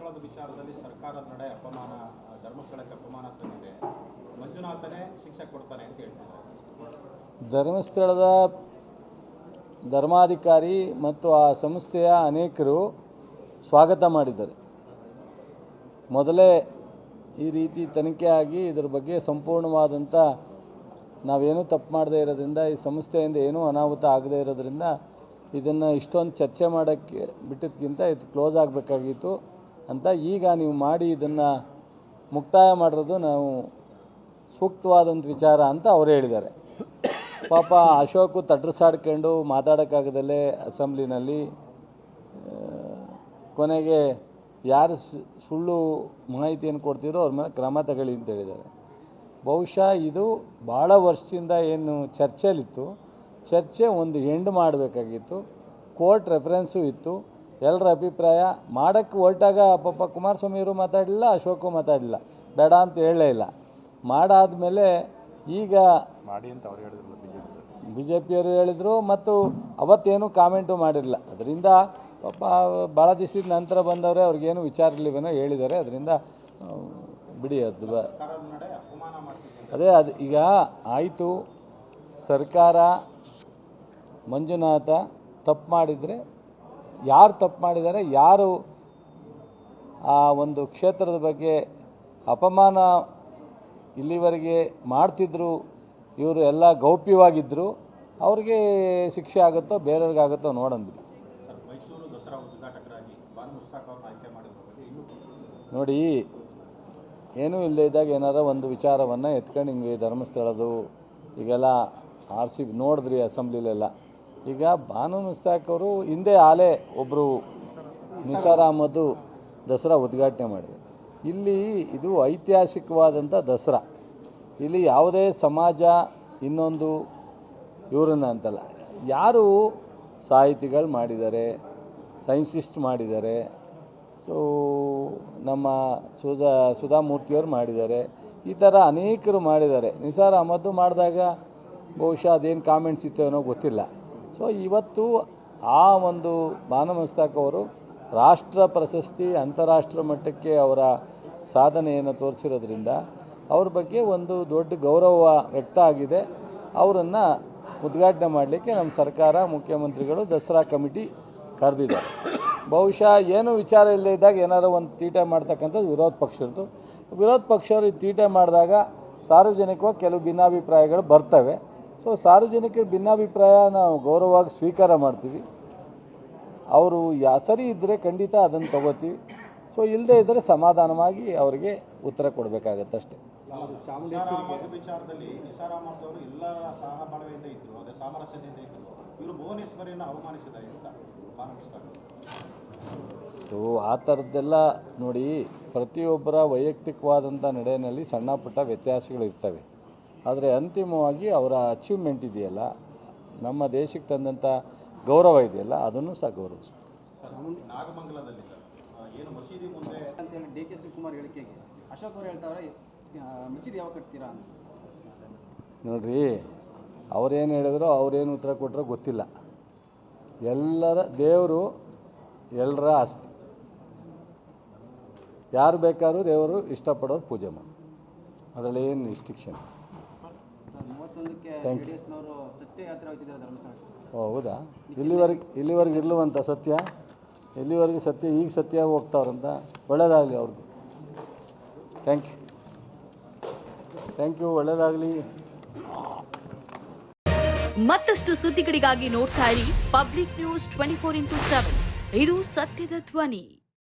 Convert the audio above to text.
ಧರ್ಮಸ್ಥಳದ ವಿಚಾರದಲ್ಲಿ ಸರ್ಕಾರದ ನಡೆ ಅಪಮಾನ, ಧರ್ಮಸ್ಥಳಕ್ಕೆ ಅಪಮಾನ ತಂದಿದೆ, ಮಂಜುನಾಥನೇ ಶಿಕ್ಷೆ ಕೊಡ್ತಾನೆ ಅಂತ ಹೇಳ್ತಿದ್ದಾರೆ. ಧರ್ಮಸ್ಥಳದ ಧರ್ಮಾಧಿಕಾರಿ ಮತ್ತು ಆ ಸಂಸ್ಥೆಯ ಅನೇಕರು ಸ್ವಾಗತ ಮಾಡಿದ್ದಾರೆ. ಮೊದಲೇ ಈ ರೀತಿ ತನಿಖೆ ಆಗಿ ಇದರ ಬಗ್ಗೆ ಸಂಪೂರ್ಣವಾದಂಥ ನಾವೇನೂ ತಪ್ಪು ಮಾಡದೇ ಇರೋದ್ರಿಂದ, ಈ ಸಂಸ್ಥೆಯಿಂದ ಏನೂ ಅನಾಹುತ ಆಗದೇ ಇರೋದ್ರಿಂದ ಇದನ್ನು ಇಷ್ಟೊಂದು ಚರ್ಚೆ ಮಾಡೋಕ್ಕೆ ಬಿಟ್ಟಿದ್ದಕ್ಕಿಂತ ಇದು ಕ್ಲೋಸ್ ಆಗಬೇಕಾಗಿತ್ತು ಅಂತ ಈಗ ನೀವು ಮಾಡಿ ಇದನ್ನು ಮುಕ್ತಾಯ ಮಾಡಿರೋದು ನಾವು ಸೂಕ್ತವಾದಂಥ ವಿಚಾರ ಅಂತ ಅವರು ಹೇಳಿದ್ದಾರೆ. ಪಾಪ ಅಶೋಕು ತಟ್ರಸಾಡ್ಕೊಂಡು ಮಾತಾಡೋಕ್ಕಾಗದಲ್ಲೇ ಅಸೆಂಬ್ಲಿನಲ್ಲಿ ಕೊನೆಗೆ ಯಾರು ಸುಳ್ಳು ಮಾಹಿತಿಯನ್ನು ಕೊಡ್ತಿರೋ ಅವ್ರ ಮೇಲೆ ಕ್ರಮ ತಗೊಳ್ಳಿ ಅಂತ ಹೇಳಿದ್ದಾರೆ. ಬಹುಶಃ ಇದು ಭಾಳ ವರ್ಷದಿಂದ ಏನು ಚರ್ಚೆಲಿತ್ತು, ಚರ್ಚೆ ಒಂದು ಎಂಡ್ ಮಾಡಬೇಕಾಗಿತ್ತು. ಕೋರ್ಟ್ ರೆಫರೆನ್ಸು ಇತ್ತು, ಎಲ್ಲರ ಅಭಿಪ್ರಾಯ ಮಾಡೋಕ್ಕೆ ಹೊರಟಾಗ ಪಾಪ ಕುಮಾರಸ್ವಾಮಿಯವರು ಮಾತಾಡಲಿಲ್ಲ, ಅಶೋಕು ಮಾತಾಡಲಿಲ್ಲ, ಬೇಡ ಅಂತ ಹೇಳಲೇ ಇಲ್ಲ. ಮಾಡಾದಮೇಲೆ ಈಗ ಮಾಡಿ ಅಂತ ಅವ್ರು ಹೇಳಿದ್ರು, ಬಿ ಜೆ ಪಿಯವರು ಹೇಳಿದರು ಮತ್ತು ಅವತ್ತೇನು ಕಾಮೆಂಟು ಮಾಡಿರಲಿಲ್ಲ. ಅದರಿಂದ ಪಾಪ ಭಾಳ ದಿವಸದ ನಂತರ ಬಂದವರೇ ಅವ್ರಿಗೇನು ವಿಚಾರ ಇಲ್ಲವೇನೋ ಹೇಳಿದ್ದಾರೆ. ಅದರಿಂದ ಬಿಡಿ, ಅದು ಈಗ ಆಯಿತು. ಸರ್ಕಾರ ಮಂಜುನಾಥ ತಪ್ಪು ಮಾಡಿದರೆ, ಯಾರು ತಪ್ಪು ಮಾಡಿದ್ದಾರೆ, ಯಾರು ಆ ಒಂದು ಕ್ಷೇತ್ರದ ಬಗ್ಗೆ ಅಪಮಾನ ಇಲ್ಲಿವರೆಗೆ ಮಾಡ್ತಿದ್ರು, ಇವರು ಎಲ್ಲ ಗೌಪ್ಯವಾಗಿದ್ದರು, ಅವ್ರಿಗೆ ಶಿಕ್ಷೆ ಆಗುತ್ತೋ ಬೇರೆಯವ್ರಿಗಾಗುತ್ತೋ ನೋಡಂದ್ರಿ. ನೋಡಿ, ಏನೂ ಇಲ್ಲದೆ ಇದ್ದಾಗ ಏನಾರ ಒಂದು ವಿಚಾರವನ್ನು ಎತ್ಕೊಂಡು ಹಿಂಗೆ ಧರ್ಮಸ್ಥಳದ್ದು ಈಗೆಲ್ಲ RC ನೋಡಿದ್ರಿ ಅಸೆಂಬ್ಲಿಲೆಲ್ಲ. ಈಗ ಬಾನು ಮುಸ್ತಾಕ್ ಅವರು ಹಿಂದೆ ಆಲೇ ಒಬ್ಬರು ನಿಸಾರ್ ಅಹಮದ್ ದಸರಾ ಉದ್ಘಾಟನೆ ಮಾಡಿದೆ. ಇಲ್ಲಿ ಇದು ಐತಿಹಾಸಿಕವಾದಂಥ ದಸರಾ. ಇಲ್ಲಿ ಯಾವುದೇ ಸಮಾಜ ಇನ್ನೊಂದು ಇವರನ್ನ ಅಂತಲ್ಲ, ಯಾರು ಸಾಹಿತಿಗಳು ಮಾಡಿದ್ದಾರೆ, ಸೈನ್ಸಿಸ್ಟ್ ಮಾಡಿದ್ದಾರೆ, ಸೊ ನಮ್ಮ ಸುಧಾಮೂರ್ತಿಯವರು ಮಾಡಿದ್ದಾರೆ, ಈ ಥರ ಅನೇಕರು ಮಾಡಿದ್ದಾರೆ. ನಿಸಾರ್ ಅಹಮದ್ ಮಾಡಿದಾಗ ಬಹುಶಃ ಅದೇನು ಕಾಮೆಂಟ್ಸ್ ಇತ್ತೇನೋ ಗೊತ್ತಿಲ್ಲ. ಸೊ ಇವತ್ತು ಆ ಒಂದು ಬಾನು ಮುಸ್ತಾಕ್ ಅವರು ರಾಷ್ಟ್ರ ಪ್ರಶಸ್ತಿ, ಅಂತಾರಾಷ್ಟ್ರ ಮಟ್ಟಕ್ಕೆ ಅವರ ಸಾಧನೆಯನ್ನು ತೋರಿಸಿರೋದ್ರಿಂದ ಅವ್ರ ಬಗ್ಗೆ ಒಂದು ದೊಡ್ಡ ಗೌರವ ವ್ಯಕ್ತ ಆಗಿದೆ. ಅವರನ್ನು ಉದ್ಘಾಟನೆ ಮಾಡಲಿಕ್ಕೆ ನಮ್ಮ ಸರ್ಕಾರ, ಮುಖ್ಯಮಂತ್ರಿಗಳು, ದಸರಾ ಕಮಿಟಿ ಕರೆದಿದ್ದಾರೆ. ಬಹುಶಃ ಏನು ವಿಚಾರ ಇಲ್ಲದೆ ಇದ್ದಾಗ ಏನಾರು ಒಂದು ತೀಟೆ ಮಾಡ್ತಕ್ಕಂಥದ್ದು ವಿರೋಧ ಪಕ್ಷದ್ದು. ವಿರೋಧ ಪಕ್ಷವರು ತೀಟೆ ಮಾಡಿದಾಗ ಸಾರ್ವಜನಿಕವಾಗಿ ಕೆಲವು ಭಿನ್ನಾಭಿಪ್ರಾಯಗಳು ಬರ್ತವೆ. ಸೊ ಸಾರ್ವಜನಿಕರ ಭಿನ್ನಾಭಿಪ್ರಾಯ ನಾವು ಗೌರವವಾಗಿ ಸ್ವೀಕಾರ ಮಾಡ್ತೀವಿ. ಅವರು ಸರಿ ಇದ್ದರೆ ಖಂಡಿತ ಅದನ್ನು ತಗೋತೀವಿ. ಸೊ ಇಲ್ಲದೆ ಇದ್ದರೆ ಸಮಾಧಾನವಾಗಿ ಅವರಿಗೆ ಉತ್ತರ ಕೊಡಬೇಕಾಗತ್ತೆ ಅಷ್ಟೇ. ವಿಚಾರದಲ್ಲಿ ನಿಸಾರ್ ಅಹಮದ್ ಅವರು ಎಲ್ಲರ ಸಹಬಾಳ್ವೆಯಿಂದ ಇದ್ದರು, ಅದೇ ಸಾಮರಸ್ಯದಿಂದ ಇದ್ದರು. ಇವರು ಭುವನೇಶ್ವರಿಯನ್ನು ಅವಮಾನಿಸಿದ್ದಾರೆ ಅಂತ ಬಾನು ಮುಸ್ತಾಕ್. ಸೊ ಆ ಥರದ್ದೆಲ್ಲ ನೋಡಿ, ಪ್ರತಿಯೊಬ್ಬರ ವೈಯಕ್ತಿಕವಾದಂಥ ನಡೆಯಲ್ಲಿ ಸಣ್ಣ ಪುಟ್ಟ ವ್ಯತ್ಯಾಸಗಳಿರ್ತವೆ. ಆದರೆ ಅಂತಿಮವಾಗಿ ಅವರ ಅಚೀವ್ಮೆಂಟ್ ಇದೆಯಲ್ಲ, ನಮ್ಮ ದೇಶಕ್ಕೆ ತಂದಂಥ ಗೌರವ ಇದೆಯಲ್ಲ, ಅದನ್ನು ಸಹ ಗೌರವಿಸ್ಬೇಕು. ನಾಗಮಂಗಲದಲ್ಲಿ ಏನು ಮಸೀದಿ ಮುಂದೆ ಅಂತೇಳಿ DK ಶಿವಕುಮಾರ್ ಹೇಳಿಕೆಗೆ ಅಶೋಕ್ ಅವರು ಹೇಳ್ತಾರೆ, ಮಸೀದಿ ಯಾವಾಗ ಕಟ್ತೀರಾ ಅಂತ. ನೋಡ್ರಿ, ಅವರೇನು ಹೇಳಿದ್ರು, ಅವ್ರೇನು ಉತ್ತರ ಕೊಟ್ಟರೋ ಗೊತ್ತಿಲ್ಲ. ಎಲ್ಲರ ದೇವರು ಎಲ್ಲರ ಆಸ್ತಿ. ಯಾರು ಬೇಕಾದ್ರೂ ದೇವರು ಇಷ್ಟಪಡೋರು ಪೂಜೆ ಮಾಡಿ, ಅದರಲ್ಲಿ ಏನು ರಿಸ್ಟ್ರಿಕ್ಷನ್. 31ಕ್ಕೆ ಜೆಡಿಎಸ್ನವರು ಸತ್ಯ ಯಾತ್ರೆ ಹೋಗ್ತಿದ್ದಾರೆ ಧರ್ಮಸ್ಥಳಕ್ಕೆ. ಹೌದಾ? ಇಲ್ಲಿವರೆಗೆ ಇರ್ಲುವಂಥ ಸತ್ಯ, ಇಲ್ಲಿವರೆಗೆ ಸತ್ಯ, ಈಗ ಸತ್ಯ ಹೋಗ್ತಾವ್ರಂತ. ಒಳ್ಳೆಯದಾಗಲಿ ಅವ್ರಿಗೆ. ಥ್ಯಾಂಕ್ ಯು, ಒಳ್ಳೆಯದಾಗಲಿ. ಮತ್ತಷ್ಟು ಸುದ್ದಿಗಳಿಗಾಗಿ ನೋಡ್ತಾ ಇರಿ ಪಬ್ಲಿಕ್ ನ್ಯೂಸ್ 24x7. ಇದು ಸತ್ಯದ ಧ್ವನಿ.